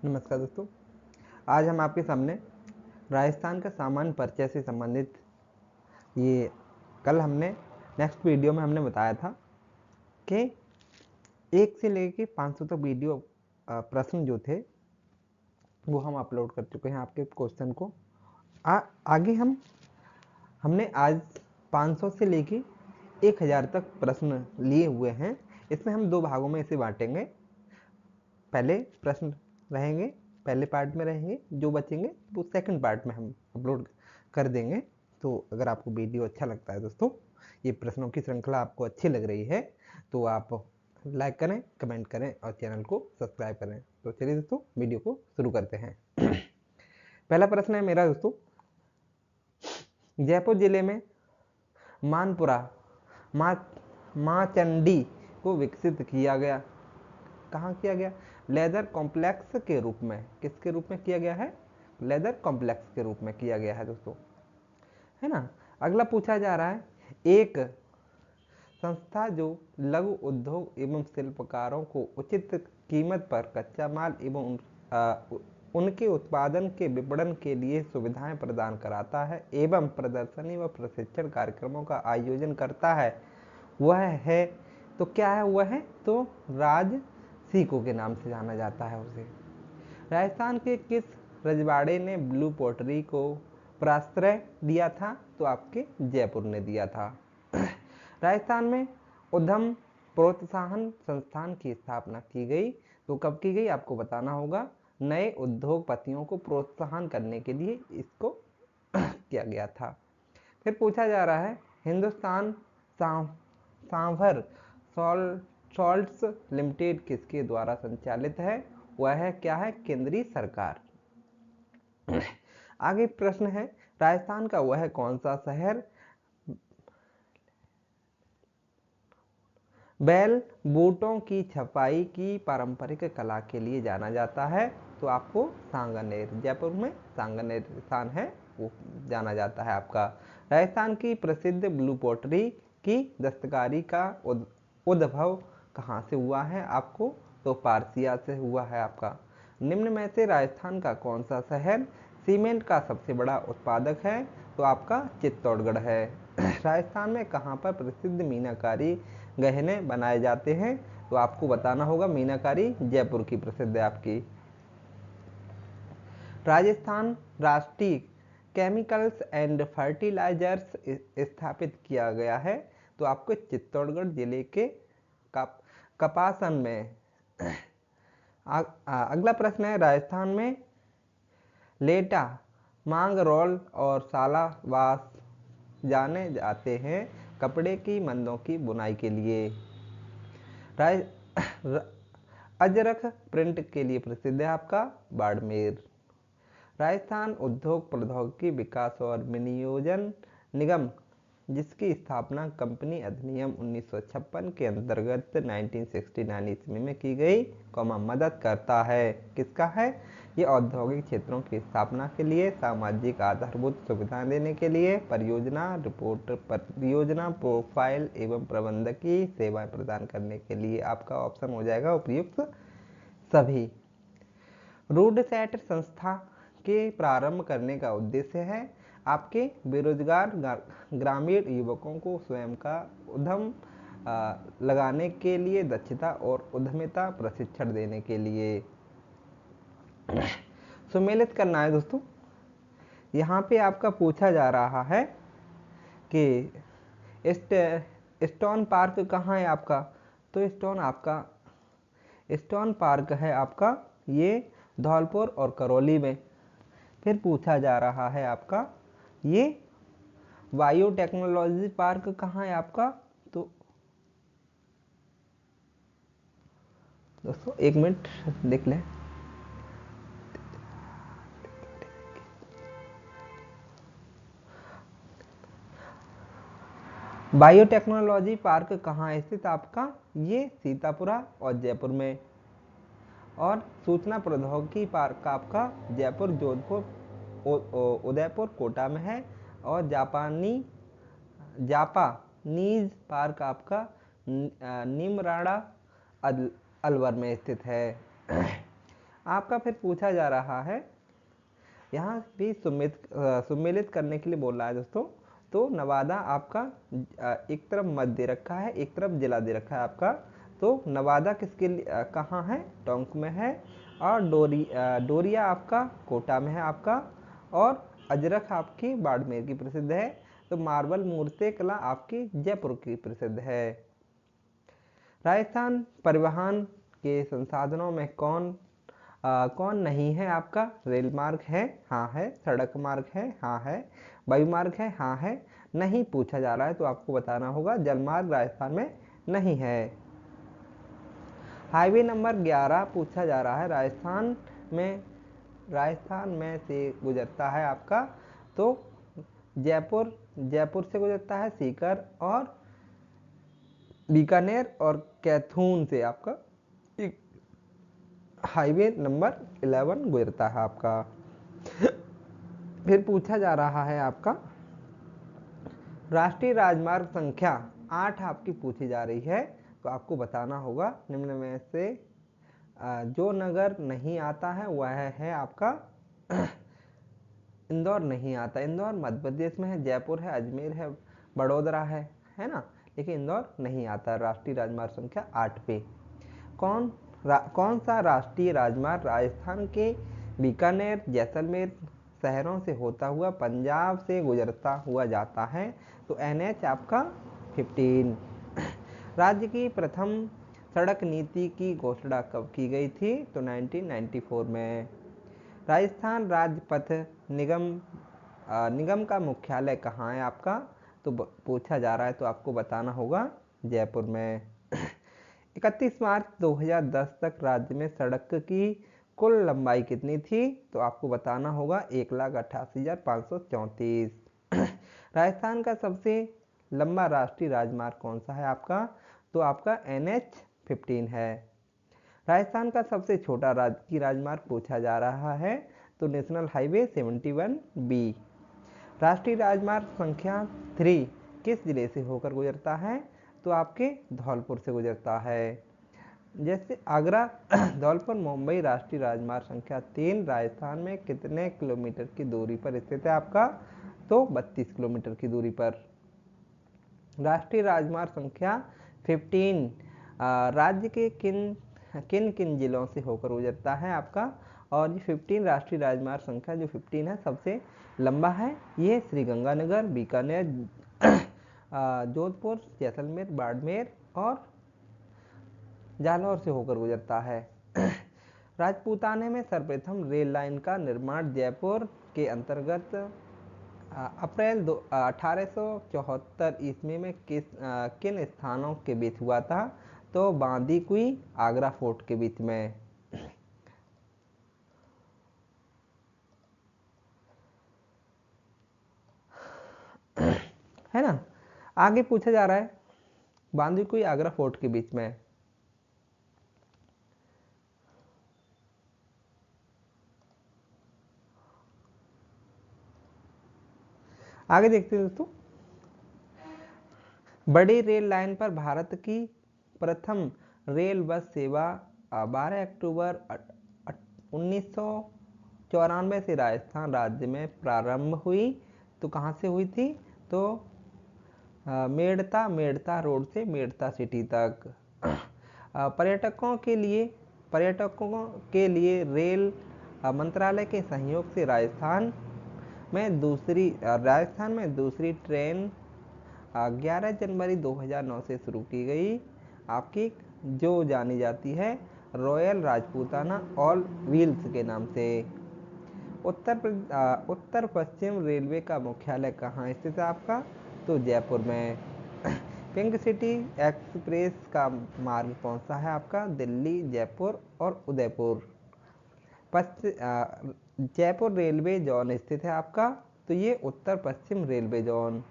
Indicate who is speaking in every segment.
Speaker 1: नमस्कार दोस्तों, आज हम आपके सामने राजस्थान का सामान्य परिचय से संबंधित ये कल हमने नेक्स्ट वीडियो में हमने बताया था कि 1 से लेके 500 तक वीडियो प्रश्न जो थे वो हम अपलोड कर चुके हैं आपके क्वेश्चन को। आगे हमने आज 500 से लेके 1000 तक प्रश्न लिए हुए हैं। इसमें हम 2 भागों में इसे बांटेंगे। पहले प्रश्न रहेंगे, पहले पार्ट में रहेंगे, जो बचेंगे वो सेकंड पार्ट में हम अपलोड कर देंगे। तो अगर आपको वीडियो अच्छा लगता है दोस्तों, ये प्रश्नों की श्रृंखला आपको अच्छी लग रही है तो आप लाइक करें, कमेंट करें और चैनल को सब्सक्राइब करें। तो चलिए दोस्तों, वीडियो को शुरू करते हैं। पहला प्रश्न है मेरा दोस्तों, जयपुर जिले में मानपुरा माँ चंडी को विकसित किया गया। कहाँ किया गया? लेदर कॉम्प्लेक्स के रूप में। किसके रूप में किया गया है? लेदर कॉम्प्लेक्स के रूप में किया गया है दोस्तों, है ना। अगला पूछा जा रहा है, एक संस्था जो लघु उद्योग एवं शिल्पकारों को उचित कीमत पर कच्चा माल एवं उनके उत्पादन के विपणन के लिए सुविधाएं प्रदान कराता है एवं प्रदर्शनी व प्रशिक्षण कार्यक्रमों का आयोजन करता है, वह है, तो क्या है वह है? तो राजसिको के नाम से जाना जाता है उसे। राजस्थान के किस रजवाड़े ने ब्लू पोटरी को प्राश्रय दिया था? तो आपके जयपुर ने दिया था। राजस्थान में उद्यम प्रोत्साहन संस्थान की स्थापना की गई, तो कब की गई आपको बताना होगा। नए उद्योगपतियों को प्रोत्साहन करने के लिए इसको किया गया था। फिर पूछा जा रहा है, हिंदुस्तान सांभर सॉल्ट्स लिमिटेड किसके द्वारा संचालित है? वह है, क्या है? केंद्रीय सरकार। आगे प्रश्न है, राजस्थान का वह कौन सा शहर बैल बूटों की छपाई की पारंपरिक कला के लिए जाना जाता है? तो आपको सांगानेर, जयपुर में सांगानेर स्थान है वो जाना जाता है आपका। राजस्थान की प्रसिद्ध ब्लू पोटरी की दस्तकारी का उद्भव कहाँ से हुआ है आपको? तो पारसिया से हुआ है आपका। निम्न में से राजस्थान का कौन सा शहर सीमेंट का सबसे बड़ा उत्पादक है? तो आपका चित्तौड़गढ़ है। राजस्थान में कहाँ पर प्रसिद्ध मीनाकारी गहने बनाए जाते हैं? तो आपको बताना होगा, मीनाकारी जयपुर की प्रसिद्ध है आपकी। राजस्थान राष्ट्रीय केमिकल्स एंड फर्टिलाइजर्स स्थापित किया गया है, तो आपको चित्तौड़गढ़ जिले के कपासन में। अगला प्रश्न है, राजस्थान में लेटा मांगरोल और सालावास जाने जाते हैं कपड़े की मंदों की बुनाई के लिए। अजरक प्रिंट के लिए प्रसिद्ध है आपका बाड़मेर। राजस्थान उद्योग प्रौद्योगिकी विकास और विनियोजन निगम जिसकी स्थापना कंपनी अधिनियम 1956 के अंतर्गत 1969 ईस्वी में की गई, मदद करता है। किसका है? ये औद्योगिक क्षेत्रों की स्थापना के लिए, सामाजिक आधारभूत सुविधाएं देने के लिए, परियोजना रिपोर्ट, परियोजना प्रोफाइल एवं प्रबंधकीय सेवाएं प्रदान करने के लिए। आपका ऑप्शन हो जाएगा उपयुक्त सभी। रूडसेट संस्था के प्रारंभ करने का उद्देश्य है आपके बेरोजगार ग्रामीण युवकों को स्वयं का उद्यम लगाने के लिए दक्षता और उद्यमिता प्रशिक्षण देने के लिए। सुमेलित करना है दोस्तों। यहाँ पे आपका पूछा जा रहा है कि स्टोन पार्क कहाँ है आपका? तो स्टोन पार्क है आपका ये धौलपुर और करौली में। फिर पूछा जा रहा है आपका, ये बायोटेक्नोलॉजी पार्क कहाँ है आपका? तो दोस्तों 1 मिनट देख लें। बायोटेक्नोलॉजी पार्क कहाँ स्थित आपका? ये सीतापुरा और जयपुर में। और सूचना प्रौद्योगिकी पार्क आपका जयपुर, जोधपुर, उदयपुर, कोटा में है। और जापानीज पार्क आपका निमराड़ा अलवर में स्थित है। आपका फिर पूछा जा रहा है, यहाँ भी सम्मिलित करने के लिए बोल रहा है दोस्तों। तो नवादा आपका एक तरफ मध्य दे रखा है, एक तरफ जिला दे रखा है आपका। तो नवादा किसके लिए कहाँ है? टोंक में है। और डोरिया आपका कोटा में है आपका। और अजरक आपकी बाड़मेर की प्रसिद्ध है। तो मार्बल मूर्ति कला आपकी जयपुर की प्रसिद्ध है। राजस्थान परिवहन के संसाधनों में कौन नहीं है? आपका रेल मार्ग है, हाँ है। सड़क मार्ग है, हाँ है। वायु मार्ग है, हाँ है। नहीं पूछा जा रहा है तो आपको बताना होगा जल मार्ग राजस्थान में नहीं है। हाईवे नंबर 11 पूछा जा रहा है, राजस्थान में से गुजरता है आपका। तो जयपुर से गुजरता है, सीकर और बीकानेर और कैथून से आपका हाईवे नंबर 11 गुजरता है आपका। फिर पूछा जा रहा है आपका राष्ट्रीय राजमार्ग संख्या 8 आपकी पूछी जा रही है। तो आपको बताना होगा निम्न में से जो नगर नहीं आता है वह है आपका इंदौर नहीं आता। इंदौर मध्य प्रदेश में है, जयपुर है, अजमेर है, बड़ोदरा है ना। लेकिन इंदौर नहीं आता राष्ट्रीय राजमार्ग संख्या 8 पे। कौन सा राष्ट्रीय राजमार्ग राजस्थान के बीकानेर जैसलमेर शहरों से होता हुआ पंजाब से गुजरता हुआ जाता है? तो NH आपका 15। राज्य की प्रथम सड़क नीति की घोषणा कब की गई थी? तो 1994 में। राजस्थान राज्य पथ निगम का मुख्यालय कहाँ है आपका? तो पूछा जा रहा है तो आपको बताना होगा जयपुर में। 31 मार्च 2010 तक राज्य में सड़क की कुल लंबाई कितनी थी? तो आपको बताना होगा 1,88,534। राजस्थान का सबसे लंबा राष्ट्रीय राजमार्ग कौन सा है आपका? तो आपका NH 15 है। राजस्थान का सबसे छोटा राजकीय राजमार्ग पूछा जा रहा है। तो नेशनल हाईवे 71B। राष्ट्रीय राजमार्ग संख्या 3 किस जिले से होकर गुजरता है? तो आपके धौलपुर से गुजरता है। जैसे आगरा धौलपुर मुंबई राष्ट्रीय राजमार्ग संख्या 3 राजस्थान में कितने किलोमीटर की दूरी पर स्थित है आपका? तो 32 किलोमीटर की दूरी पर। राष्ट्रीय राजमार्ग संख्या 15 राज्य के किन किन जिलों से होकर गुजरता है आपका? और ये 15 राष्ट्रीय राजमार्ग संख्या जो 15 है सबसे लंबा है। ये श्रीगंगानगर, बीकानेर, जोधपुर, जैसलमेर, बाड़मेर और जालौर से होकर गुजरता है। राजपूताने में सर्वप्रथम रेल लाइन का निर्माण जयपुर के अंतर्गत अप्रैल 1874 ईस्वी में किन स्थानों के बीच हुआ था? तो बांदीकुई आगरा फोर्ट के बीच में। है ना। आगे पूछा जा रहा है बांदीकुई आगरा फोर्ट के बीच में। आगे देखते हैं दोस्तों। बड़ी रेल लाइन पर भारत की प्रथम रेल बस सेवा 12 अक्टूबर 1994 से राजस्थान राज्य में प्रारंभ हुई। तो कहाँ से हुई थी? तो मेड़ता रोड से मेड़ता सिटी तक। पर्यटकों के लिए रेल मंत्रालय के सहयोग से राजस्थान में दूसरी ट्रेन 11 जनवरी 2009 से शुरू की गई आपकी, जो जानी जाती है रॉयल राजपूताना ऑल व्हील्स के नाम से। उत्तर पश्चिम रेलवे का मुख्यालय कहाँ स्थित है आपका? तो जयपुर में। पिंक सिटी एक्सप्रेस का मार्ग कौन सा है आपका? दिल्ली, जयपुर और उदयपुर। जयपुर रेलवे जोन स्थित है आपका। तो ये उत्तर पश्चिम railway zone.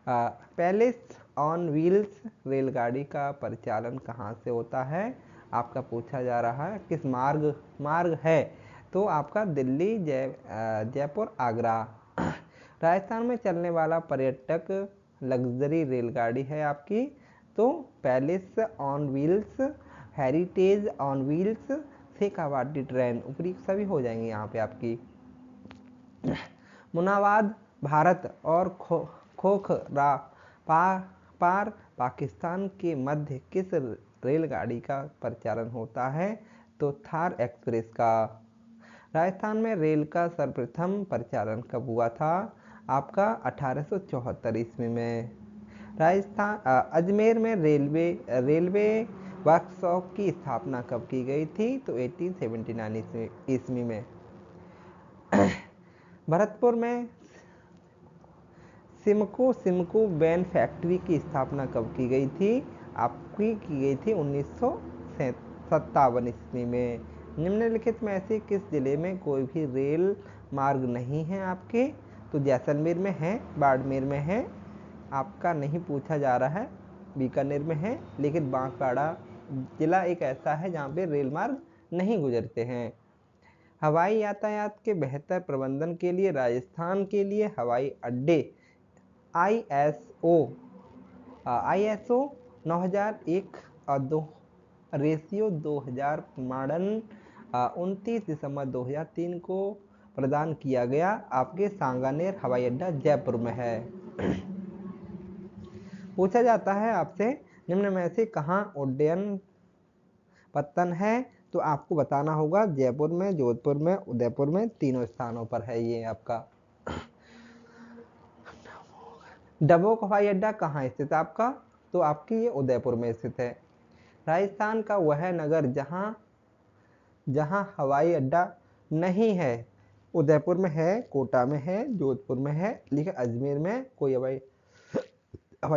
Speaker 1: Palace on Wheels रेलगाड़ी का परिचालन कहाँ से होता है? आपका पूछा जा रहा है किस मार्ग है? तो आपका दिल्ली, जयपुर, आगरा। राजस्थान में चलने वाला पर्यटक लग्जरी रेलगाड़ी है आपकी। तो palace on wheels, heritage on wheels, Shekhawati train, ऊपरी सभी हो जाएंगे यहाँ पे आपकी। मुनाबाद भारत और खोखरा पार पाकिस्तान के मध्य किस रेलगाड़ी का परिचालन होता है? तो थार एक्सप्रेस का। राजस्थान में रेल का सर्वप्रथम परिचालन कब हुआ था? आपका 1874 ईस्वी में। राजस्थान अजमेर में रेलवे वर्कशॉप की स्थापना कब की गई थी? तो 1879 ईस्वी में। भरतपुर में सिमको बैन फैक्ट्री की स्थापना कब की गई थी? आपकी की गई थी 1957 ईस्वी में। निम्नलिखित में से किस जिले में कोई भी रेल मार्ग नहीं है आपके? तो जैसलमेर में है, बाड़मेर में है, आपका नहीं पूछा जा रहा है, बीकानेर में है, लेकिन बांसवाड़ा जिला एक ऐसा है जहाँ पे रेल मार्ग नहीं गुजरते हैं। हवाई यातायात के बेहतर प्रबंधन के लिए राजस्थान के लिए हवाई अड्डे ISO 9001 और रेशियो 2000 प्रमाणन 29 दिसंबर 2003 को प्रदान किया गया। आपके सांगानेर हवाई अड्डा जयपुर में है। पूछा जाता है आपसे निम्न में से कहाँ उड्डयन पत्तन है? तो आपको बताना होगा जयपुर में, जोधपुर में, उदयपुर में, तीनों स्थानों पर है ये आपका। डबोक हवाई अड्डा कहाँ स्थित है आपका? तो आपकी ये उदयपुर में स्थित है। राजस्थान का वह नगर जहाँ हवाई अड्डा नहीं है, उदयपुर में है, कोटा में है, जोधपुर में है, लेकिन अजमेर में कोई हवाई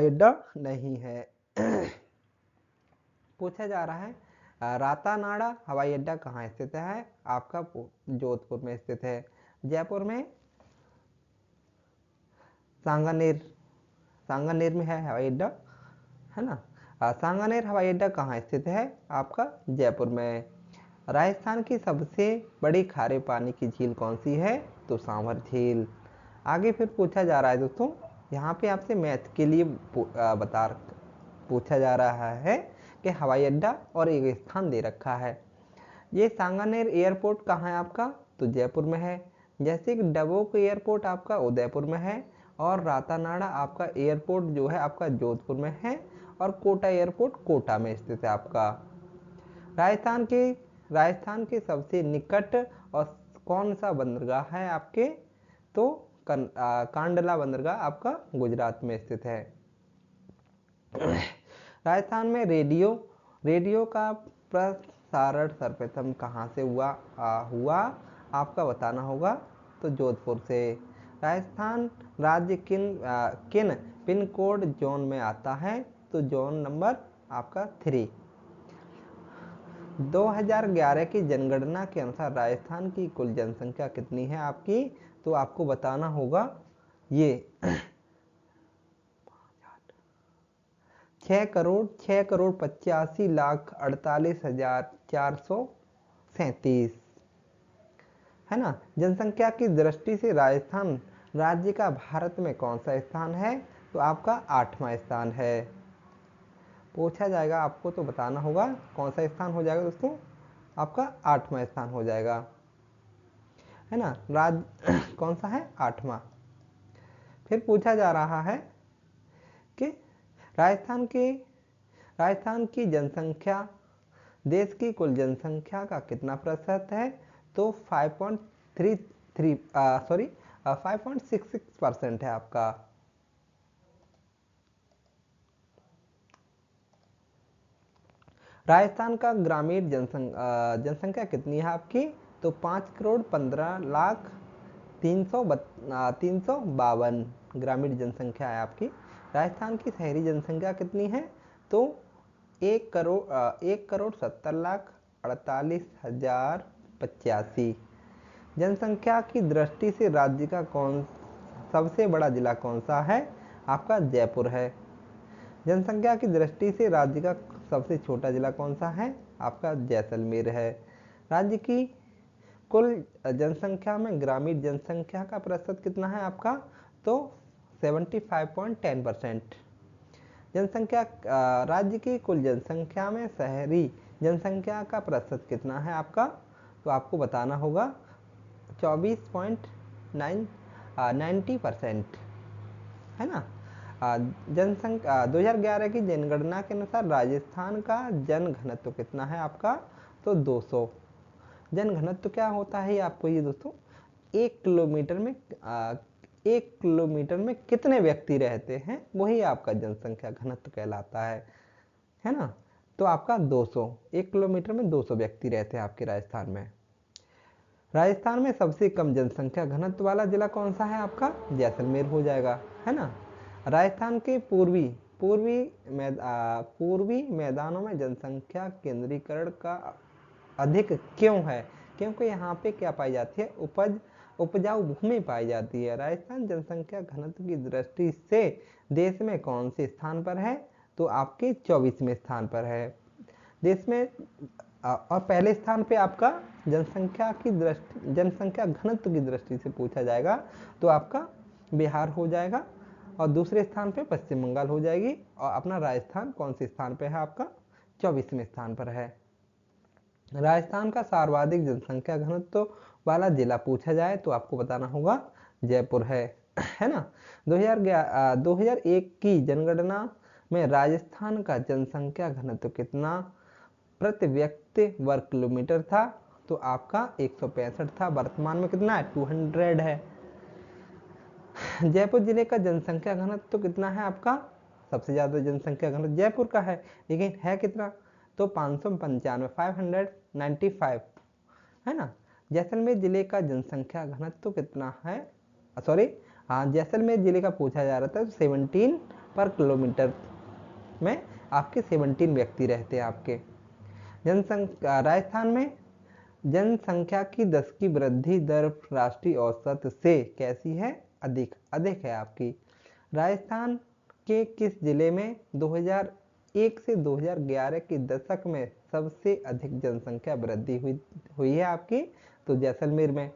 Speaker 1: अड्डा नहीं है। पूछा जा रहा है रातानाड़ा हवाई अड्डा कहाँ स्थित है? आपका जोधपुर में स्थित है। जयपुर में सांगानेर में है हवाई अड्डा, है ना। सांगानेर हवाई अड्डा कहाँ स्थित है? आपका जयपुर में। राजस्थान की सबसे बड़ी खारे पानी की झील कौन सी है? तो सांभर झील। आगे फिर पूछा जा रहा है दोस्तों, यहाँ पे आपसे मैथ के लिए पूछा जा रहा है कि हवाई अड्डा और एक स्थान दे रखा है। ये सांगानेर एयरपोर्ट कहाँ है आपका? तो जयपुर में है। जैसे कि डबोक एयरपोर्ट आपका उदयपुर में है, और रातानाड़ा आपका एयरपोर्ट जो है आपका जोधपुर में है, और कोटा एयरपोर्ट कोटा में स्थित है आपका। राजस्थान के सबसे निकट और कौन सा बंदरगाह है आपके? तो कांडला बंदरगाह आपका गुजरात में स्थित है। राजस्थान में रेडियो का प्रसारण सर्वप्रथम कहाँ से हुआ आपका बताना होगा। तो जोधपुर से। राजस्थान राज्य किन पिन कोड जोन में आता है? तो जोन नंबर आपका 3। 2011 की जनगणना के अनुसार राजस्थान की कुल जनसंख्या कितनी है आपकी? तो आपको बताना होगा ये 6,85,48,437 है ना। जनसंख्या की दृष्टि से राजस्थान राज्य का भारत में कौन सा स्थान है? तो आपका 8वां स्थान है। पूछा जाएगा आपको तो बताना होगा कौन सा स्थान हो जाएगा दोस्तों, आपका 8वां स्थान हो जाएगा, है ना। कौन सा है? 8वां। फिर पूछा जा रहा है कि राजस्थान की जनसंख्या देश की कुल जनसंख्या का कितना प्रतिशत है? तो 5.66% है आपका। राजस्थान का ग्रामीण जनसंख्या कितनी है आपकी? तो 5,15,03,352 ग्रामीण जनसंख्या है आपकी। राजस्थान की शहरी जनसंख्या कितनी है? तो 1,70,48,085। जनसंख्या की दृष्टि से राज्य का सबसे बड़ा जिला कौन सा है? आपका जयपुर है। जनसंख्या की दृष्टि से राज्य का सबसे छोटा जिला कौन सा है? आपका जैसलमेर है। राज्य की कुल जनसंख्या में ग्रामीण जनसंख्या का प्रतिशत कितना है आपका? तो 75.10%। राज्य की कुल जनसंख्या में शहरी जनसंख्या का प्रतिशत कितना है आपका, तो आपको बताना होगा 90% है ना। जनसंख्या 2011 की जनगणना के अनुसार राजस्थान का जन घनत्व कितना है आपका, तो 200। जन घनत्व क्या होता है आपको ये दोस्तों, 1 किलोमीटर में कितने व्यक्ति रहते हैं वही आपका जनसंख्या घनत्व कहलाता है ना। तो आपका 200, 1 किलोमीटर में 200 व्यक्ति रहते हैं आपके राजस्थान में। राजस्थान में सबसे कम जनसंख्या घनत्व वाला जिला कौन सा है आपका, जैसलमेर हो जाएगा, है ना। राजस्थान के पूर्वी मैदानों में जनसंख्या केंद्रीकरण का अधिक क्यों है, क्योंकि यहाँ पे क्या पाई जाती है, उपजाऊ भूमि पाई जाती है। राजस्थान जनसंख्या घनत्व की दृष्टि से देश में कौन से स्थान पर है, तो आपके 24वें स्थान पर है देश में। और पहले स्थान पे आपका जनसंख्या घनत्व की दृष्टि से पूछा जाएगा तो आपका बिहार हो जाएगा, और दूसरे स्थान पे पश्चिम बंगाल हो जाएगी, और अपना राजस्थान कौन से स्थान पे है आपका, 24वें स्थान पर है। राजस्थान का सर्वाधिक जनसंख्या घनत्व वाला जिला पूछा जाए तो आपको बताना होगा जयपुर है ना। 2001 की जनगणना में राजस्थान का जनसंख्या घनत्व कितना प्रति व्यक्ति वर्ग किलोमीटर था, तो आपका 165 था। वर्तमान में कितना है, 200 है। जयपुर जिले का जनसंख्या घनत्व तो कितना है आपका, सबसे ज्यादा जनसंख्या घनत्व जयपुर का है, लेकिन है कितना, तो 595 है ना। जैसलमेर जिले का जनसंख्या घनत्व कितना है, सॉरी हाँ, जैसलमेर जिले का पूछा जा रहा था, 17 पर किलोमीटर में आपके 17 व्यक्ति रहते हैं आपके। जनसंख्या राजस्थान में जनसंख्या की 10 की वृद्धि दर राष्ट्रीय औसत से कैसी है, अधिक है आपकी। राजस्थान के किस जिले में 2001 से 2011 के दशक में सबसे अधिक जनसंख्या वृद्धि हुई है आपकी, तो जैसलमेर में।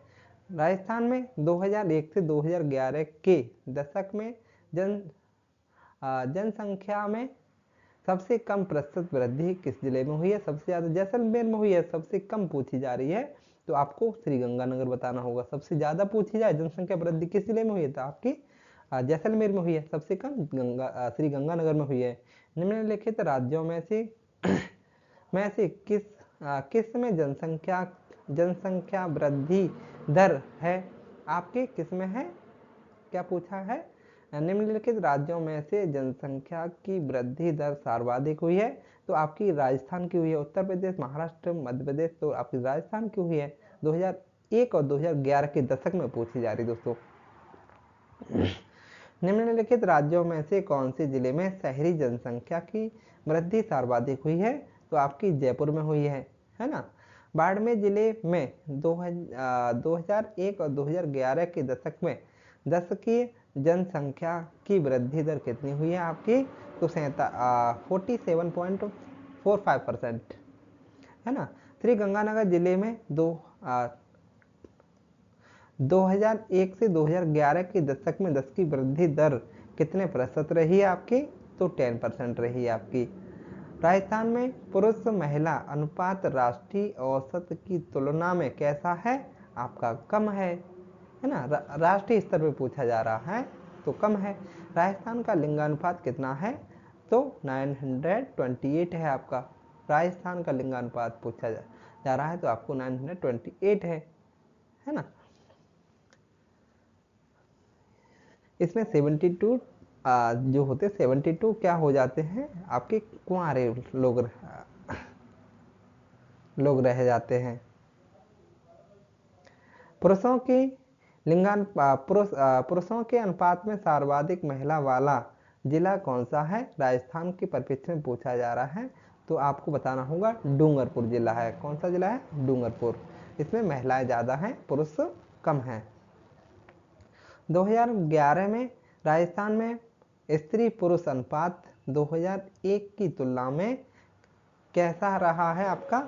Speaker 1: राजस्थान में 2001 से 2011 के दशक में जनसंख्या में सबसे कम प्रतिशत वृद्धि किस जिले में हुई है, सबसे ज्यादा जैसलमेर में हुई है, सबसे कम पूछी जा रही है तो आपको श्रीगंगानगर बताना होगा। सबसे ज्यादा पूछी जाए जनसंख्या वृद्धि किस जिले में हुई है, तो आपकी जैसलमेर में हुई है, सबसे कम श्रीगंगानगर में हुई है। निम्नलिखित राज्यों में से किस में जनसंख्या वृद्धि दर है आपके, किस में है, क्या पूछा है, निम्नलिखित राज्यों में से जनसंख्या की वृद्धि दर सर्वाधिक हुई है, तो आपकी राजस्थान की हुई है। उत्तर प्रदेश, महाराष्ट्र, मध्य प्रदेश, तो आपकी राजस्थान की हुई है। 2001 और 2011 के दशक में पूछी जा रही दोस्तों। निम्नलिखित राज्यों में से कौन से जिले में शहरी जनसंख्या की वृद्धि सर्वाधिक हुई है, तो आपकी जयपुर में हुई है ना। बाड़मेर जिले में 2001 और 2011 के दशक में दशकीय जनसंख्या की वृद्धि दर कितनी हुई है आपकी, तो 47.45% है ना। श्रीगंगानगर जिले में 2001 से 2011 के दशक में 10 की वृद्धि दर कितने प्रतिशत रही है आपकी, तो 10% रही है आपकी। राजस्थान में पुरुष महिला अनुपात राष्ट्रीय औसत की तुलना में कैसा है आपका, कम है ना। राष्ट्रीय स्तर पे पूछा जा रहा है तो कम है। राजस्थान का लिंगानुपात कितना है, तो 928 है आपका। राजस्थान का लिंगानुपात पूछा जा रहा है तो आपको 928 है ना। इसमें 72 जो होते 72 क्या हो जाते हैं आपके, कुंवारे लोग रह जाते हैं। पुरुषों के अनुपात में सर्वाधिक महिला वाला जिला कौन सा है, राजस्थान के परिप्रेक्ष्य में पूछा जा रहा है तो आपको बताना होगा डूंगरपुर जिला है। कौन सा जिला है, डूंगरपुर। इसमें महिलाएं ज्यादा हैं, पुरुष कम हैं। 2011 में राजस्थान में स्त्री पुरुष अनुपात 2001 की तुलना में कैसा रहा है आपका,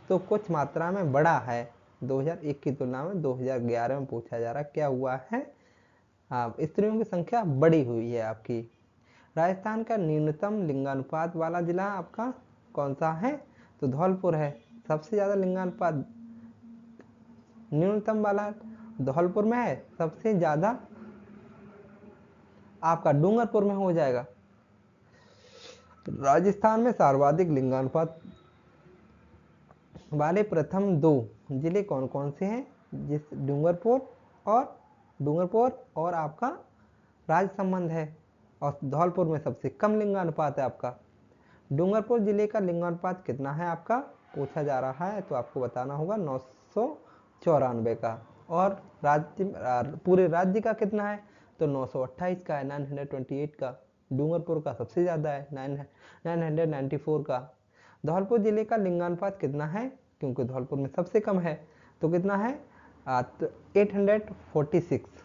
Speaker 1: तो कुछ मात्रा में बढ़ा है। 2001 की तुलना में 2011 में पूछा जा रहा क्या हुआ है, स्त्रियों की संख्या बढ़ी हुई है आपकी। राजस्थान का न्यूनतम लिंगानुपात वाला जिला आपका कौन सा है, तो धौलपुर है। सबसे ज्यादा लिंगानुपात न्यूनतम वाला धौलपुर में है, सबसे ज्यादा आपका डूंगरपुर में हो जाएगा। राजस्थान में सर्वाधिक लिंगानुपात वाले प्रथम 2 जिले कौन कौन से हैं? जिस डूंगरपुर और आपका राजसमंद है। और धौलपुर में सबसे कम लिंगानुपात है आपका। डूंगरपुर जिले का लिंगानुपात कितना है आपका, पूछा जा रहा है, तो आपको बताना होगा 994 का। और पूरे राज्य का कितना है, तो 928 का है, 928 का। डूंगरपुर का सबसे ज्यादा है, 994 का। धौलपुर जिले का लिंगानुपात कितना है, क्योंकि धौलपुर में सबसे कम है, तो कितना है, 846।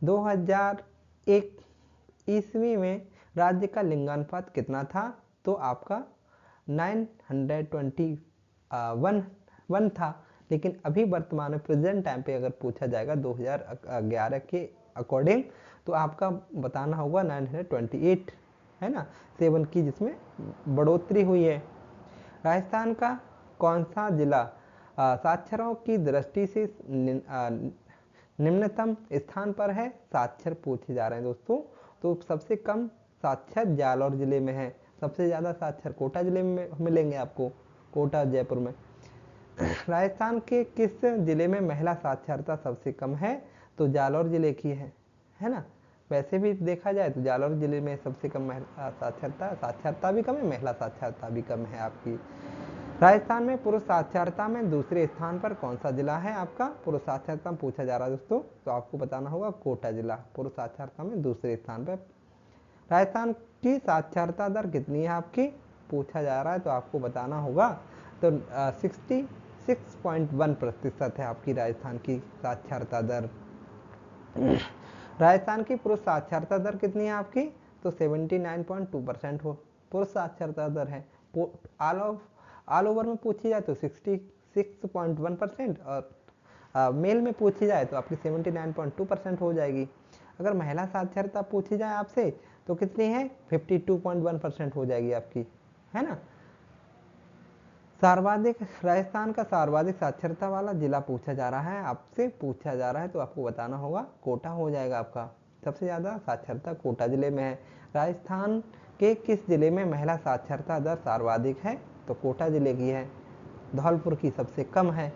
Speaker 1: 2001 ईस्वी में राज्य का लिंगानुपात कितना था, तो आपका 921 था। लेकिन अभी वर्तमान में प्रेजेंट टाइम पे अगर पूछा जाएगा 2011 के अकॉर्डिंग, तो आपका बताना होगा 928, है ना, 7 की जिसमें बढ़ोतरी हुई है। राजस्थान का कौन सा जिला साक्षरों की दृष्टि से निम्नतम स्थान पर है? साक्षर पूछे जा रहे हैं दोस्तों, तो सबसे कम साक्षर जालौर जिले में है। सबसे ज्यादा साक्षर कोटा जिले में मिलेंगे आपको, कोटा जयपुर में। राजस्थान के किस जिले में महिला साक्षरता सबसे कम है? तो जालौर जिले की है ना। वैसे भी देखा जाए तो जालौर जिले में सबसे कम महिला साक्षरता भी कम है, महिला साक्षरता भी कम है आपकी। राजस्थान में पुरुष साक्षरता में दूसरे स्थान पर कौन सा जिला है आपका? पुरुष साक्षरता में पूछा जा रहा है दोस्तों, तो आपको बताना होगा कोटा जिला पुरुष साक्षरता में दूसरे स्थान पर। राजस्थान की साक्षरता दर कितनी है आपकी, पूछा जा रहा है, तो आपको बताना होगा, तो 66.1% है आपकी राजस्थान की साक्षरता दर। राजस्थान की पुरुष साक्षरता दर कितनी है आपकी, तो 79.2% हो पुरुष साक्षरता दर है। ऑल ओवर में पूछी जाए तो 66.1%, और मेल में पूछी जाए तो आपकी 79.2% हो जाएगी। अगर महिला साक्षरता पूछी जाए आपसे तो कितनी है, 52.1% हो जाएगी आपकी, है ना। राजस्थान का सर्वाधिक साक्षरता वाला जिला पूछा जा रहा है, आपसे पूछा जा रहा है, तो आपको बताना होगा कोटा हो जाएगा आपका। सबसे ज्यादा साक्षरता कोटा जिले में है। राजस्थान के किस जिले में महिला साक्षरता दर सर्वाधिक है? तो कोटा जिले की है। धौलपुर की सबसे कम है।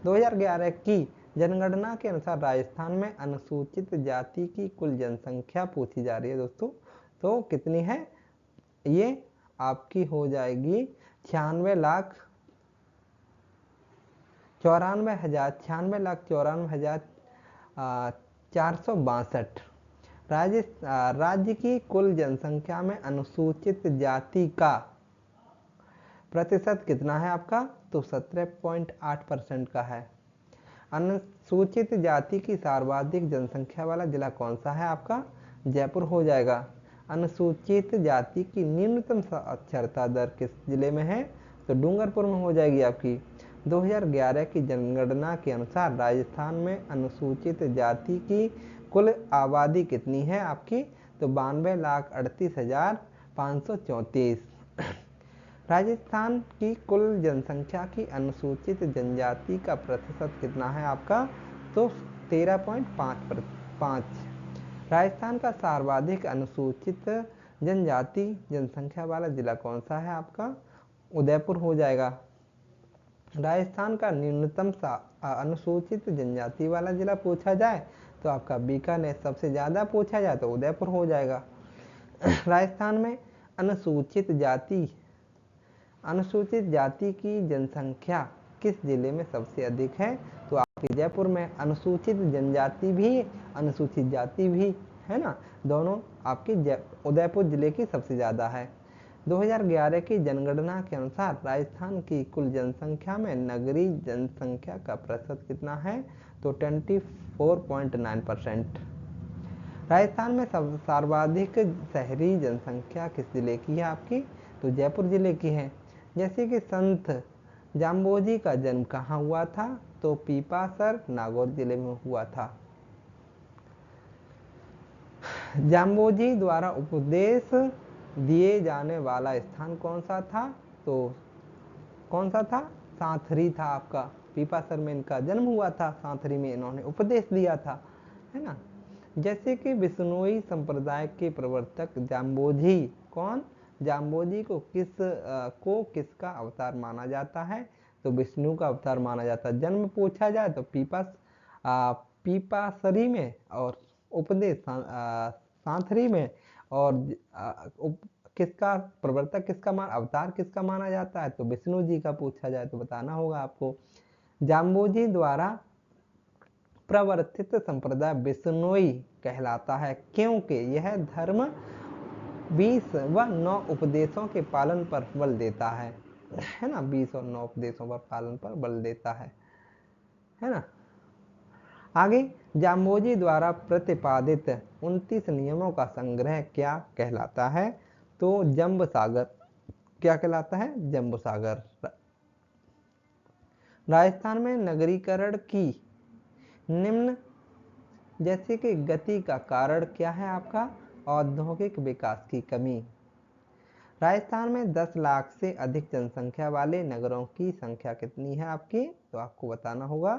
Speaker 1: 2011 की जनगणना के अनुसार राजस्थान में अनुसूचित जाति की कुल जनसंख्या पूछी जा रही है दोस्तों, तो कितनी है, ये आपकी हो जाएगी 96,94,462। राज्य की कुल जनसंख्या में अनुसूचित जाति का प्रतिशत कितना है आपका, तो 17.8% का है। अनुसूचित जाति की सर्वाधिक जनसंख्या वाला जिला कौन सा है आपका? जयपुर हो जाएगा। अनुसूचित जाति की न्यूनतम साक्षरता दर किस जिले में है? तो डूंगरपुर में हो जाएगी आपकी। 2011 की जनगणना के अनुसार राजस्थान में अनुसूचित जाति की कुल आबादी कितनी है आपकी? तो 92,38,534। राजस्थान की कुल जनसंख्या की अनुसूचित जनजाति का प्रतिशत कितना है आपका? तो 13.5। राजस्थान का सर्वाधिक अनुसूचित जनजाति जनसंख्या वाला जिला कौन सा है आपका? उदयपुर हो जाएगा। राजस्थान का न्यूनतम अनुसूचित जनजाति वाला जिला पूछा जाए तो आपका बीकानेर, सबसे ज्यादा पूछा जाए तो उदयपुर हो जाएगा। राजस्थान में अनुसूचित जाति की जनसंख्या किस जिले में सबसे अधिक है? तो आपके जयपुर में। अनुसूचित जनजाति भी अनुसूचित जाति भी, है ना, दोनों आपकी उदयपुर जिले की सबसे ज्यादा है। 2011 की जनगणना के अनुसार राजस्थान की कुल जनसंख्या में नगरीय जनसंख्या का प्रतिशत कितना है? तो 24.9%। राजस्थान में सर्वाधिक शहरी जनसंख्या किस जिले की है आपकी? तो जयपुर जिले की है। जैसे कि संत जाम्बोजी का जन्म कहाँ हुआ था? तो पीपासर नागौर जिले में हुआ था। जाम्बोजी द्वारा उपदेश दिए जाने वाला स्थान कौन सा था? तो कौन सा था? सांथरी था आपका। पीपासर में इनका जन्म हुआ था, सांथरी में इन्होंने उपदेश दिया था, है ना। जैसे कि बिश्नोई संप्रदाय के प्रवर्तक जाम्बोजी, कौन? जाम्बोजी को किसका अवतार माना जाता है? तो विष्णु का अवतार माना जाता है। जन्म पूछा जाए तो पीपासरी में, और उपदेश सांथरी में, और किसका प्रवर्तक, अवतार किसका माना जाता है? तो विष्णु जी का पूछा जाए तो बताना होगा आपको। जाम्बोजी द्वारा प्रवर्तित संप्रदाय बिश्नोई कहलाता है, क्योंकि यह धर्म 20 व 9 उपदेशों के पालन पर बल देता है ना। 20 और 9 उपदेशों पर पालन पर बल देता है ना। आगे, जाम्बोजी द्वारा प्रतिपादित 29 नियमों का संग्रह क्या कहलाता है? तो जंब सागर। क्या कहलाता है? जंब सागर। राजस्थान में नगरीकरण की निम्न जैसे कि गति का कारण क्या है आपका? औद्योगिक विकास की कमी। राजस्थान में 10 लाख से अधिक जनसंख्या वाले नगरों की संख्या कितनी है आपकी? तो आपको बताना होगा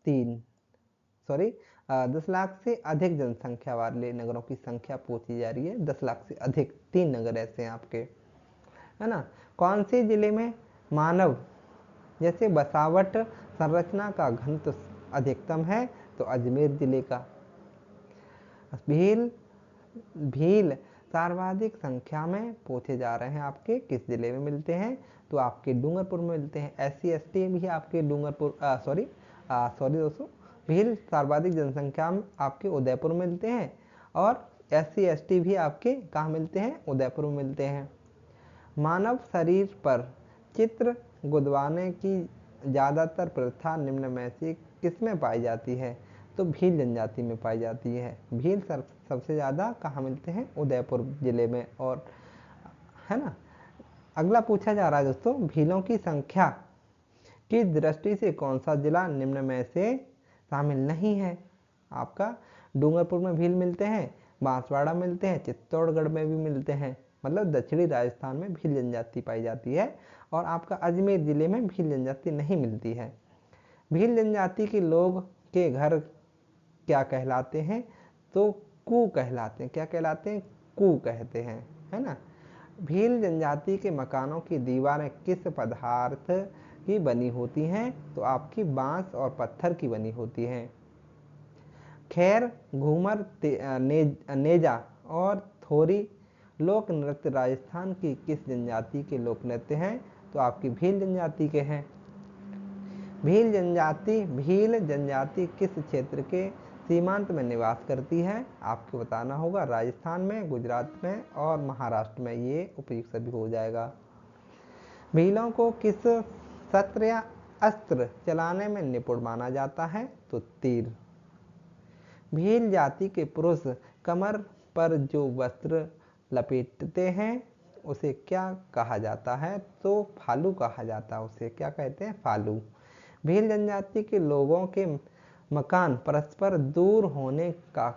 Speaker 1: 3। 10 लाख से अधिक जनसंख्या वाले नगरों की संख्या पूछी जा रही है। 10 लाख से अधिक 3 नगर ऐसे हैं आपके, है ना। कौन से जिले में मानव जैसे बसावट संरचना का घनत्व अधिकतम है? तो अजमेर जिले का। भील सर्वाधिक संख्या में पूछे जा रहे हैं आपके किस जिले में मिलते हैं? तो आपके डूंगरपुर में मिलते हैं। SC/ST भी आपके डूंगरपुर सॉरी दोस्तों, भील सर्वाधिक जनसंख्या में आपके उदयपुर में मिलते हैं, और SC/ST भी आपके कहाँ मिलते हैं? उदयपुर में मिलते हैं। मानव शरीर पर चित्र गुदवाने की ज़्यादातर प्रथा निम्न में से किसमें पाई जाती है? तो भील जनजाति में पाई जाती है। भील सबसे ज़्यादा कहाँ मिलते हैं? उदयपुर जिले में, और है ना। अगला पूछा जा रहा है दोस्तों, भीलों की संख्या की दृष्टि से कौन सा जिला निम्न में से शामिल नहीं है? आपका डूंगरपुर में भील मिलते हैं, बांसवाड़ा मिलते हैं, चित्तौड़गढ़ में भी मिलते हैं, मतलब दक्षिणी राजस्थान में भील जनजाति पाई जाती है, और आपका अजमेर जिले में भील जनजाति नहीं मिलती है। भील जनजाति के लोग के घर क्या कहलाते हैं? तो कू कहलाते हैं। क्या कहलाते हैं? कू कहते हैं, है ना। भील जनजाति के मकानों की दीवारें किस पदार्थ की बनी होती हैं? तो आपकी बांस और पत्थर की बनी होती हैं। खैर, घूमर, नेजा और थोरी लोक नृत्य राजस्थान की किस जनजाति के लोक नृत्य हैं? तो आपकी भील जनजाति के हैं। भील जनजाति किस क्षेत्र के सीमांत में निवास करती है? आपको बताना होगा राजस्थान में, गुजरात में और महाराष्ट्र में। ये उपयुक्त सभी हो जाएगा। भीलों को किस शस्त्र या अस्त्र चलाने में निपुण माना जाता है? तो तीर। भील जाति के पुरुष कमर पर जो वस्त्र लपेटते हैं उसे क्या कहा जाता है? तो फालू कहा जाता है। उसे क्या कहते हैं? फालू। भील जनजाति के लोगों के मकान परस्पर दूर होने का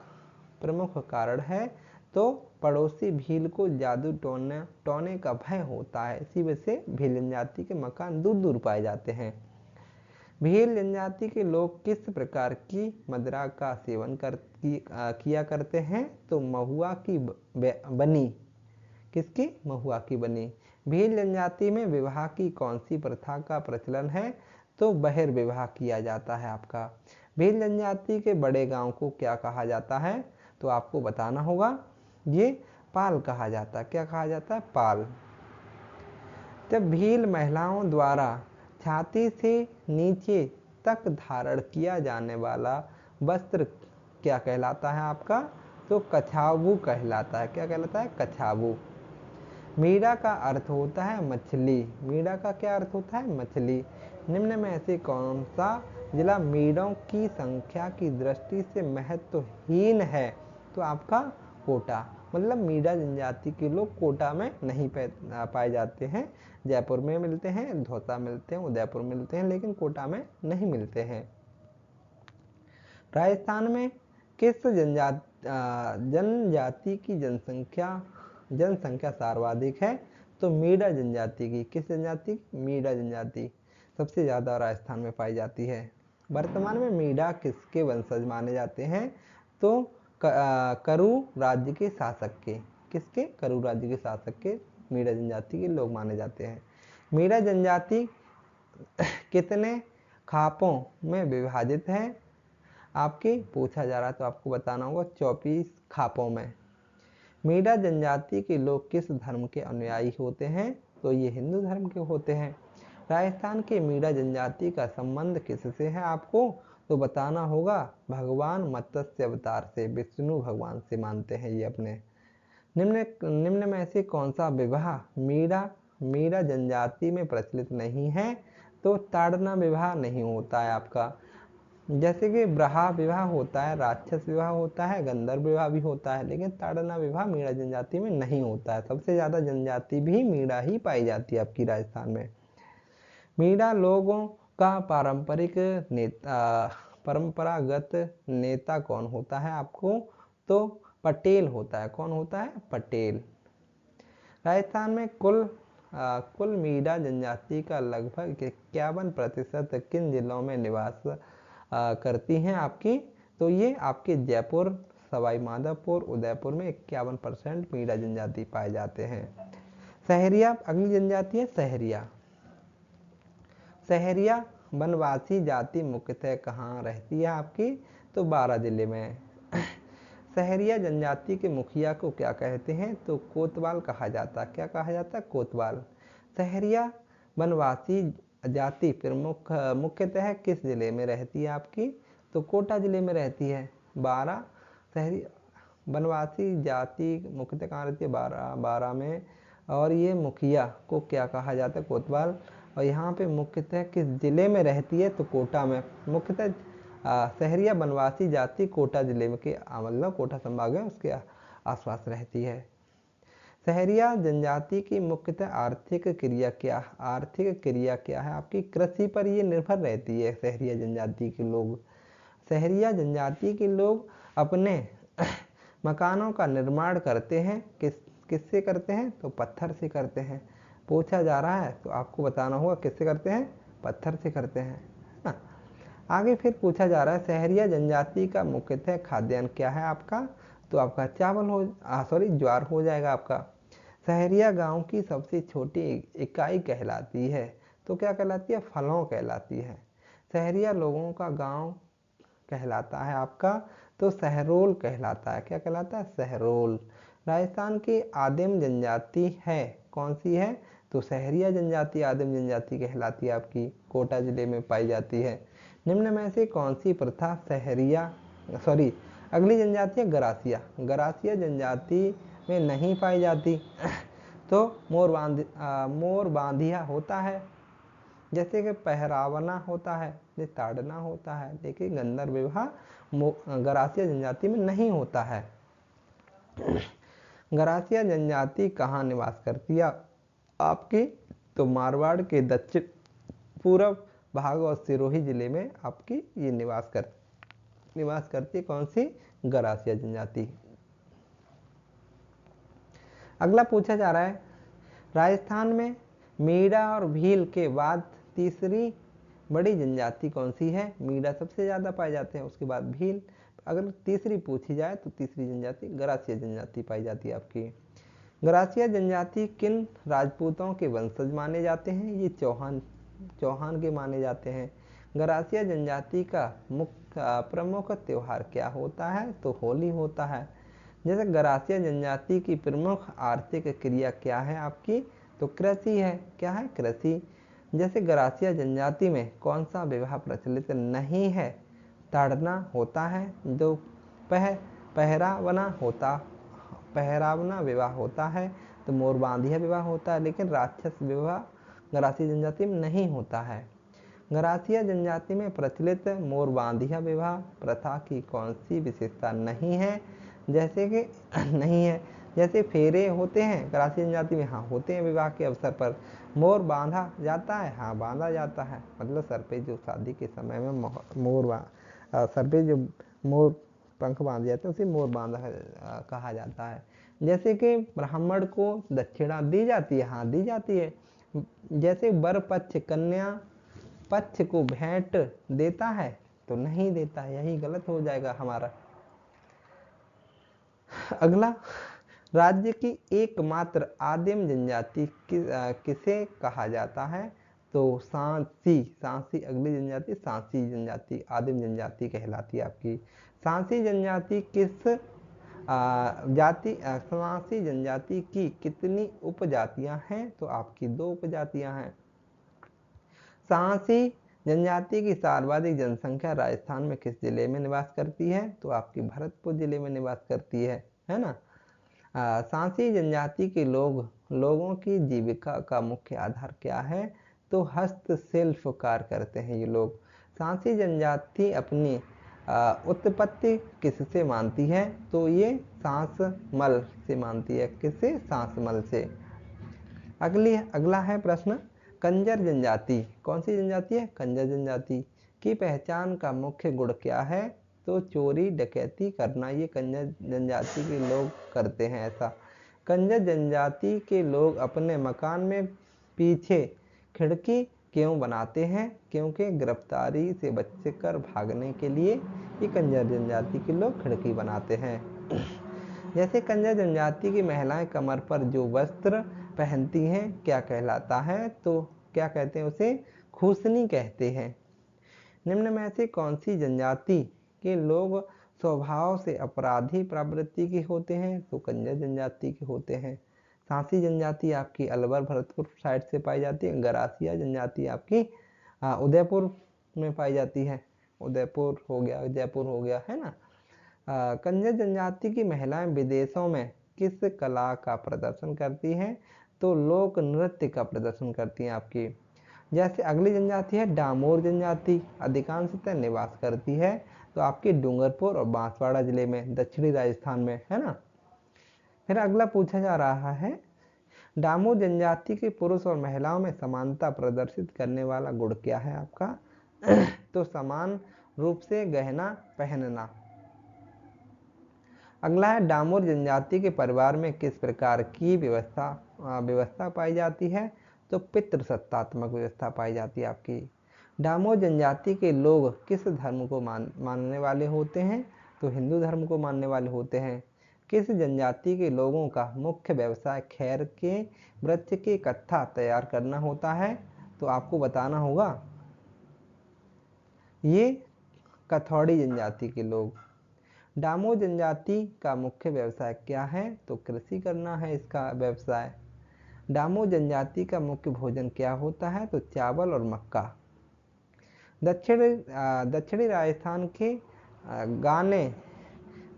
Speaker 1: प्रमुख कारण है? तो पड़ोसी भील को जादू टोने का भय होता है, इसी वजह से भील जनजाति के मकान दूर दूर पाए जाते हैं। भील जनजाति के लोग किस प्रकार की मदिरा का सेवन किया करते हैं? तो महुआ की बनी। किसकी? महुआ की बनी। भील जनजाति में विवाह की कौन सी प्रथा का प्रचलन है? तो बहिर्विवाह किया जाता है आपका। भील जनजाति के बड़े गांव को क्या कहा जाता है? तो आपको बताना होगा, ये पाल कहा जाता है। क्या कहा जाता है? पाल। जब भील महिलाओं द्वारा छाती से नीचे तक धारण किया जाने वाला वस्त्र क्या कहलाता है आपका? तो कछावू कहलाता है। क्या कहलाता है? कछावू। मीरा का अर्थ होता है मछली। मीरा का क्या अर्थ होता है? मछली। निम्न में से कौन सा जिला मीरों की संख्या की दृष्टि से महत्वहीन है? तो आपका कोटा। मतलब मीरा जनजाति के लोग कोटा में नहीं पाए जाते हैं। जयपुर में मिलते हैं, धौसा मिलते हैं, उदयपुर मिलते हैं, लेकिन कोटा में नहीं मिलते हैं। राजस्थान में किस जनजाति की जनसंख्या सर्वाधिक है? तो मीणा जनजाति की, किस जनजाति? मीणा जनजाति सबसे ज़्यादा राजस्थान में पाई जाती है। वर्तमान में मीणा किसके वंशज माने जाते हैं? तो करू राज्य के शासक के, किसके? करू राज्य के शासक के मीणा जनजाति के लोग माने जाते हैं। मीणा जनजाति कितने खापों में विभाजित है? आपके पूछा जा रहा है तो आपको बताना होगा 24 खापों में। मीणा जनजाति के लोग किस धर्म के अनुयायी होते हैं? तो ये हिंदू धर्म के होते हैं। राजस्थान के मीणा जनजाति का संबंध किससे है आपको? तो बताना होगा भगवान मत्स्य अवतार से, विष्णु भगवान से मानते हैं ये अपने। निम्न में से कौन सा विवाह मीणा जनजाति में प्रचलित नहीं है? तो ताड़ना विवाह नहीं होता है आपका। जैसे कि ब्रहा विवाह होता है, राक्षस विवाह होता है, गंधर्व विवाह भी होता है, लेकिन ताड़ना विवाह मीणा जनजाति में नहीं होता है। सबसे ज्यादा जनजाति भी मीणा ही पाई जाती है आपकी राजस्थान में। मीणा लोगों का परंपरागत नेता कौन होता है आपको? तो पटेल होता है। कौन होता है? पटेल। राजस्थान में कुल मीणा जनजाति का लगभग 51% किन जिलों में निवास करती हैं आपकी? तो ये आपके जयपुर, सवाई माधोपुर, उदयपुर में 51% मीणा जनजाति पाए जाते हैं। सहरिया अगली जनजाति है सहरिया। सहरिया वनवासी जाति मुख्यतः कहाँ रहती है आपकी? तो 12 जिले में। सहरिया जनजाति के मुखिया को क्या कहते हैं? तो कोतवाल कहा जाता है। क्या कहा जाता है? कोतवाल। सहरिया वनवासी जाति प्रमुख मुख्यतः किस जिले में रहती है आपकी? तो कोटा जिले में रहती है। 12 शहरी वनवासी जाति मुख्यतः कहाँ रहती है? 12 में। और ये मुखिया को क्या कहा जाता है? कोतवाल। और यहाँ पे मुख्यतः किस जिले में रहती है? तो कोटा में। मुख्यतः सहरिया वनवासी जाति कोटा जिले में के मतलब कोटा संभाग है उसके आसपास रहती है। सहरिया जनजाति की मुख्यतः आर्थिक क्रिया क्या है आपकी? कृषि पर ये निर्भर रहती है सहरिया जनजाति के लोग। सहरिया जनजाति के लोग अपने मकानों का निर्माण करते हैं, किससे करते हैं? तो पत्थर से करते हैं। पूछा जा रहा है तो आपको बताना होगा किससे करते हैं? पत्थर से करते हैं ना। आगे फिर पूछा जा रहा है सहरिया जनजाति का मुख्यतः खाद्यान्न क्या है आपका? तो आपका ज्वार हो जाएगा आपका। सहरिया गांव की सबसे छोटी इकाई कहलाती है। तो क्या कहलाती है? फलों कहलाती है। सहरिया लोगों का गांव कहलाता है आपका तो सहरोल कहलाता है। क्या कहलाता है? सहरोल। राजस्थान की आदिम जनजाति है कौन सी है? तो सहरिया जनजाति आदिम जनजाति कहलाती है आपकी, कोटा जिले में पाई जाती है। निम्न में से कौन सी प्रथा अगली जनजाति है गरासिया। गरासिया जनजाति में नहीं पाई जाती। तो मोर बांधिया होता है, जैसे कि पहरावना होता है, ताड़ना होता है, लेकिन गंधर्व विवाह गरासिया जनजाति में नहीं होता है। गरासिया जनजाति कहाँ निवास करती है आपकी? तो मारवाड़ के दक्षिण पूर्व भाग और सिरोही जिले में आपकी ये निवास करती है। कौन सी? गरासिया जनजाति। अगला पूछा जा रहा है राजस्थान में मीणा और भील के बाद तीसरी बड़ी जनजाति कौन सी है? मीणा सबसे ज्यादा पाए जाते हैं, उसके बाद भील। अगर तीसरी पूछी जाए तो तीसरी जनजाति गरासिया जनजाति पाई जाती है आपकी। गरासिया जनजाति किन राजपूतों के वंशज माने जाते हैं? ये चौहान के माने जाते हैं। गरासिया जनजाति का प्रमुख त्योहार क्या होता है? तो होली होता है। जैसे गरासिया जनजाति की प्रमुख आर्थिक क्रिया क्या है आपकी? तो कृषि है। क्या है? कृषि। जैसे गरासिया जनजाति में कौन सा विवाह प्रचलित नहीं है? ताड़ना होता है। जो पहरावना विवाह होता है। तो मोरबांधिया विवाह होता है, लेकिन राक्षस विवाह गरासिया जनजाति में नहीं होता है। गरासिया जनजाति में प्रचलित मोरबांधिया विवाह प्रथा की कौन सी विशेषता नहीं है? जैसे फेरे होते हैं गरासिया जनजाति में, हाँ होते हैं। विवाह के अवसर पर मोर बांधा जाता है, हाँ बांधा जाता है। मतलब सर पे जो शादी के समय में सर पे जो मोर पंख बांधे जाते हैं उसे मोर बांधा कहा जाता है। जैसे कि ब्राह्मण को दक्षिणा दी जाती है, हाँ दी जाती है। जैसे वर पक्ष कन्या पक्ष को भेंट देता है तो नहीं देता, यही गलत हो जाएगा हमारा। अगला, राज्य की एकमात्र आदिम जनजाति किसे कहा जाता है? तो सांसी, सांसी अगली जनजाति सांसी जनजाति आदिम जनजाति कहलाती है आपकी। सांसी जनजाति किस सांसी जनजाति की कितनी उपजातियां हैं? तो आपकी 2 उपजातियां हैं। सांसी जनजाति की सर्वाधिक जनसंख्या राजस्थान में किस जिले में निवास करती है? तो आपकी भरतपुर जिले में निवास करती है ना। सांसी जनजाति के लोगों की जीविका का मुख्य आधार क्या है? तो हस्तशिल्प कार्य करते हैं ये लोग। सांसी जनजाति अपनी उत्पत्ति किससे मानती है? तो ये सांसमल से मानती है। किससे? सांसमल से। अगला है प्रश्न, कंजर जनजाति कौन सी जनजाति है? कंजर जनजाति की पहचान का मुख्य गुण क्या है? तो चोरी डकैती करना, ये कंजर जनजाति के लोग करते हैं ऐसा। कंजर जनजाति के लोग अपने मकान में पीछे खिड़की क्यों बनाते हैं? क्योंकि गिरफ्तारी से बचकर भागने के लिए ये कंजर जनजाति के लोग खिड़की बनाते हैं। जैसे कंजर जनजाति की महिलाएं कमर पर जो वस्त्र पहनती हैं क्या कहलाता है? तो क्या कहते हैं उसे? खूसनी कहते हैं। निम्न में से कौन सी जनजाति के लोग स्वभाव से अपराधी प्रवृत्ति के होते हैं? तो कंजर जनजाति के होते हैं। सांसी जनजाति आपकी अलवर भरतपुर साइड से पाई जाती है। गरासिया जनजाति आपकी उदयपुर में पाई जाती है। उदयपुर हो गया, जयपुर हो गया, है ना। कंजर जनजाति की महिलाएं विदेशों में किस कला का प्रदर्शन करती हैं? तो लोक नृत्य का प्रदर्शन करती हैं आपकी। जैसे अगली जनजाति है डामोर जनजाति, अधिकांशतः निवास करती है तो आपकी डूंगरपुर और बांसवाड़ा जिले में, दक्षिणी राजस्थान में, है ना। फिर अगला पूछा जा रहा है, डामोर जनजाति के पुरुष और महिलाओं में समानता प्रदर्शित करने वाला गुण क्या है आपका? तो समान रूप से गहना पहनना। अगला है, डामोर जनजाति के परिवार में किस प्रकार की व्यवस्था पाई जाती है? तो पितृसत्तात्मक व्यवस्था पाई जाती है आपकी। डामोर जनजाति के लोग किस धर्म को मानने वाले होते हैं? तो हिंदू धर्म को मानने वाले होते हैं। किस जनजाति के लोगों का मुख्य व्यवसाय खैर के वृक्ष के कत्था तैयार करना होता है? तो आपको बताना होगा, ये कथौड़ी जनजाति के लोग। डामोर जनजाति का मुख्य व्यवसाय क्या है? तो कृषि करना है इसका व्यवसाय। डामोर जनजाति का मुख्य भोजन क्या होता है? तो चावल और मक्का। दक्षिणी राजस्थान के गाने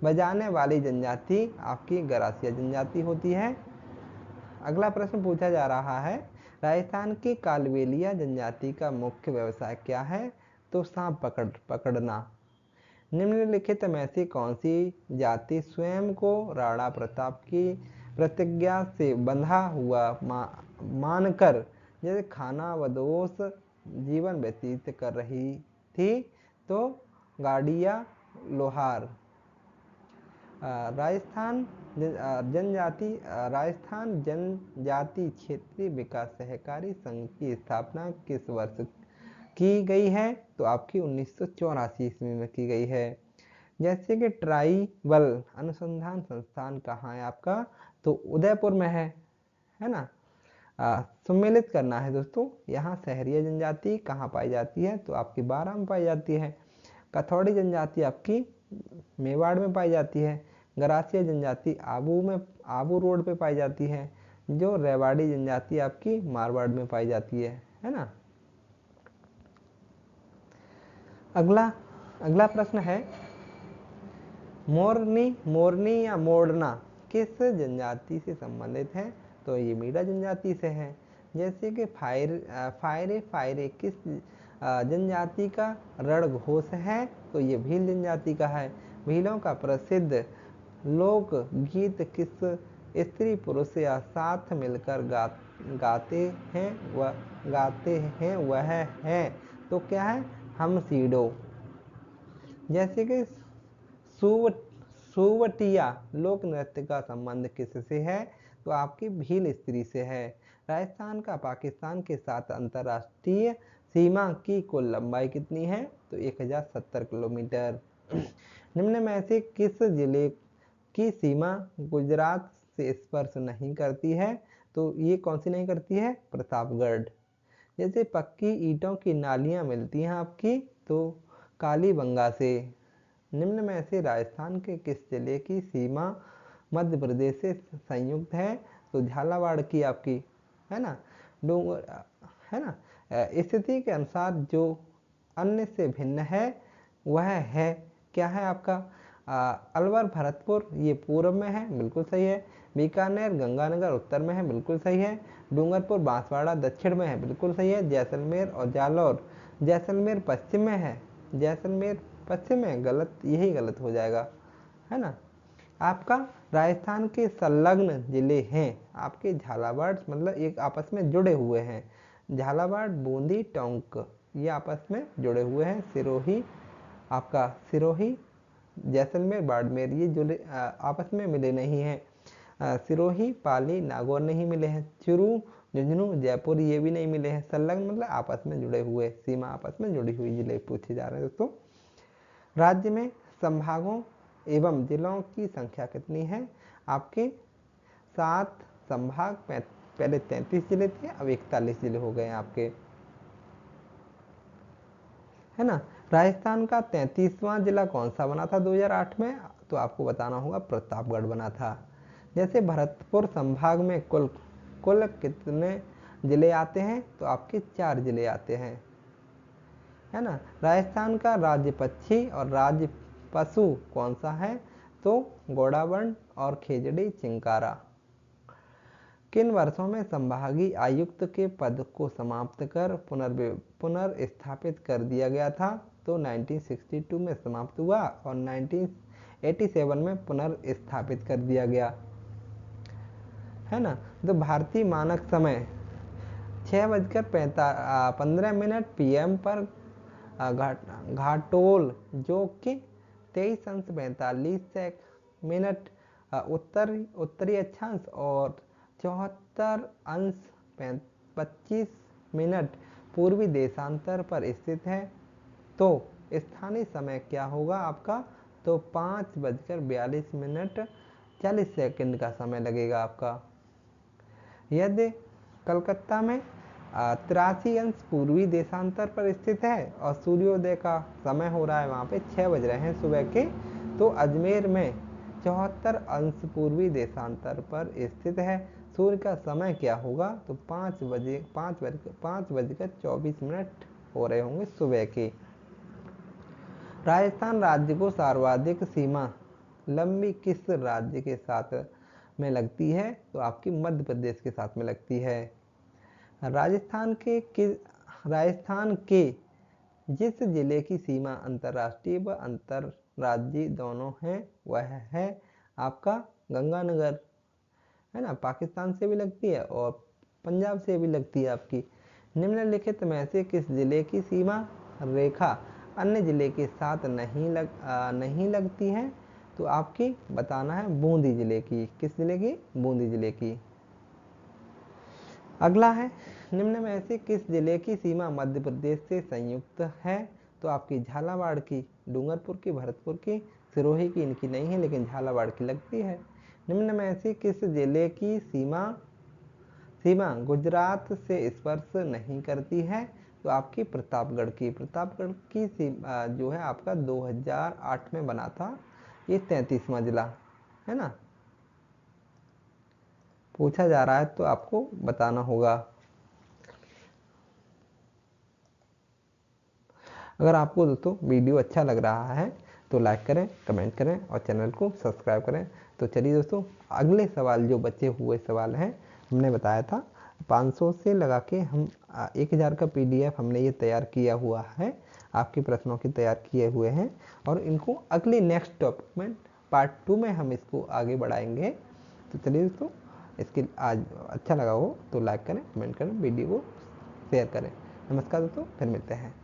Speaker 1: बजाने वाली जनजाति आपकी गरासिया जनजाति होती है। अगला प्रश्न पूछा जा रहा है, राजस्थान की कालबेलिया जनजाति का मुख्य व्यवसाय क्या है? तो सांप पकड़ना। निम्नलिखित में से कौन सी जाति स्वयं को राणा प्रताप की प्रतिज्ञा से बंधा हुआ मानकर जैसे खानाबदोश जीवन व्यतीत कर रही थी? तो गाड़िया लोहार। राजस्थान जनजाति क्षेत्रीय विकास सहकारी संघ की स्थापना किस वर्ष की गई है? तो आपकी 1984 ईस्वी में की गई है। जैसे कि ट्राइबल अनुसंधान संस्थान कहाँ है आपका? तो उदयपुर में है ना। सम्मिलित करना है दोस्तों। यहाँ सहरिया जनजाति कहाँ पाई जाती है? तो आपकी बारां में पाई जाती है। कथौड़ी जनजाति आपकी मेवाड़ में पाई जाती है। गरासिया जनजाति आबू रोड पे पाई जाती है। जो रेवाड़ी जनजाति आपकी मारवाड़ में पाई जाती है ना। अगला प्रश्न है, मोरनी या मोड़ना किस जनजाति से संबंधित है? तो ये मीरा जनजाति से है। जैसे कि फायरे किस जनजाति का रणघोष है? तो ये भील जनजाति का है। भीलों का प्रसिद्ध लोक गीत किस स्त्री पुरुष या साथ मिलकर गाते हैं वह है? तो क्या है? हम सीडो। जैसे कि सोवटिया लोक नृत्य का संबंध किससे है? तो आपकी भील स्त्री से है। राजस्थान का पाकिस्तान के साथ अंतर्राष्ट्रीय सीमा की कुल लंबाई कितनी है? तो 1070 किलोमीटर। निम्न में से किस जिले की सीमा गुजरात से स्पर्श नहीं करती है? तो ये कौन सी नहीं करती है? प्रतापगढ़। जैसे पक्की ईंटों की नालियां मिलती हैं आपकी, तो कालीबंगा से। निम्न में से राजस्थान के किस जिले की सीमा मध्य प्रदेश से संयुक्त है? तो झालावाड़ की आपकी, है ना, डूंगर, है ना। स्थिति के अनुसार जो अन्य से भिन्न है वह है, क्या है आपका? अलवर भरतपुर ये पूर्व में है, बिल्कुल सही है। बीकानेर गंगानगर उत्तर में है, बिल्कुल सही है। डूंगरपुर बांसवाड़ा दक्षिण में है, बिल्कुल सही है। जैसलमेर और जालौर, जैसलमेर पश्चिम में है, जैसलमेर पश्चिम में, गलत, यही गलत हो जाएगा, है ना। आपका राजस्थान के संलग्न जिले हैं आपके झालावाड़, मतलब एक आपस में जुड़े हुए हैं। झालावाड़, बूंदी, टोंक ये आपस में जुड़े हुए हैं। सिरोही, आपका सिरोही, जैसलमेर, बाड़मेर ये जुड़े आपस में मिले नहीं हैं। सिरोही, पाली, नागौर नहीं मिले हैं। चूरू, झुंझुनू, जयपुर ये भी नहीं मिले हैं। संलग्न मतलब आपस में जुड़े हुए, सीमा आपस में जुड़ी हुई जिले पूछे जा रहे हैं दोस्तों। राज्य में संभागों एवं जिलों की संख्या कितनी है? आपके 7 संभाग, पहले 33 जिले थे, अब 41 जिले हो गए हैं आपके, है ना। राजस्थान का 33वां जिला कौन सा बना था 2008 में? तो आपको बताना होगा प्रतापगढ़ बना था। जैसे भरतपुर संभाग में कुल कितने जिले आते हैं? तो आपके 4 जिले आते हैं, है ना। राजस्थान का राज्य पक्षी और राज्य पशु कौन सा है? तो घोड़ावर्ण और खेजड़ी चिंकारा। किन वर्षों में संभागीय आयुक्त के पद को समाप्त कर पुनर्स्थापित कर दिया गया था? तो 1962 में समाप्त हुआ और 1987 में पुनर्स्थापित कर दिया गया, है ना। तो भारतीय मानक समय 6:15 PM पर घाटोल जो कि 23:45 उत्तरी अक्षांश और 74:25 पूर्वी देशांतर पर स्थित है। तो स्थानीय समय क्या होगा आपका? तो 5:42 का समय लगेगा आपका। यदि कलकत्ता में 83 पूर्वी देशांतर पर स्थित है और सूर्योदय का समय हो रहा है वहाँ पे 6 बज रहे हैं सुबह के, तो अजमेर में 74 पूर्वी देशांतर पर स्थित है। सूर्य का समय क्या होगा? तो 5:24 हो रहे होंगे सुबह के। राजस्थान राज्य को सर्वाधिक सीमा लंबी किस राज्य के साथ में लगती है? तो आपकी मध्य प्रदेश के साथ में लगती है। राजस्थान के जिस जिले की सीमा अंतर्राष्ट्रीय व अंतर्राज्यीय दोनों है वह है आपका गंगानगर, है ना। पाकिस्तान से भी लगती है और पंजाब से भी लगती है आपकी। निम्नलिखित में से किस जिले की सीमा रेखा अन्य जिले के साथ नहीं लगती है? तो आपकी बताना है बूंदी जिले की। किस जिले की? बूंदी जिले की। अगला है, निम्न में से किस जिले की सीमा मध्य प्रदेश से संयुक्त है? तो आपकी झालावाड़ की, डूंगरपुर की, भरतपुर की, सिरोही की इनकी नहीं है लेकिन झालावाड़ की लगती है। निम्न में से किस जिले की सीमा गुजरात से स्पर्श नहीं करती है? तो आपकी प्रतापगढ़ की सीमा जो है आपका 2008 में बना था, ये 33वां जिला, है ना। पूछा जा रहा है तो आपको बताना होगा। अगर आपको दोस्तों वीडियो अच्छा लग रहा है तो लाइक करें, कमेंट करें और चैनल को सब्सक्राइब करें। तो चलिए दोस्तों, अगले सवाल जो बचे हुए सवाल हैं, हमने बताया था 500 से लगा के हम 1000 का PDF हमने ये तैयार किया हुआ है, आपके प्रश्नों की तैयार किए हुए हैं और इनको अगले नेक्स्ट टॉपिक में पार्ट 2 में हम इसको आगे बढ़ाएंगे। तो चलिए दोस्तों, इसके आज अच्छा लगा हो तो लाइक करें, कमेंट करें, वीडियो को शेयर करें। नमस्कार दोस्तों, फिर मिलते हैं।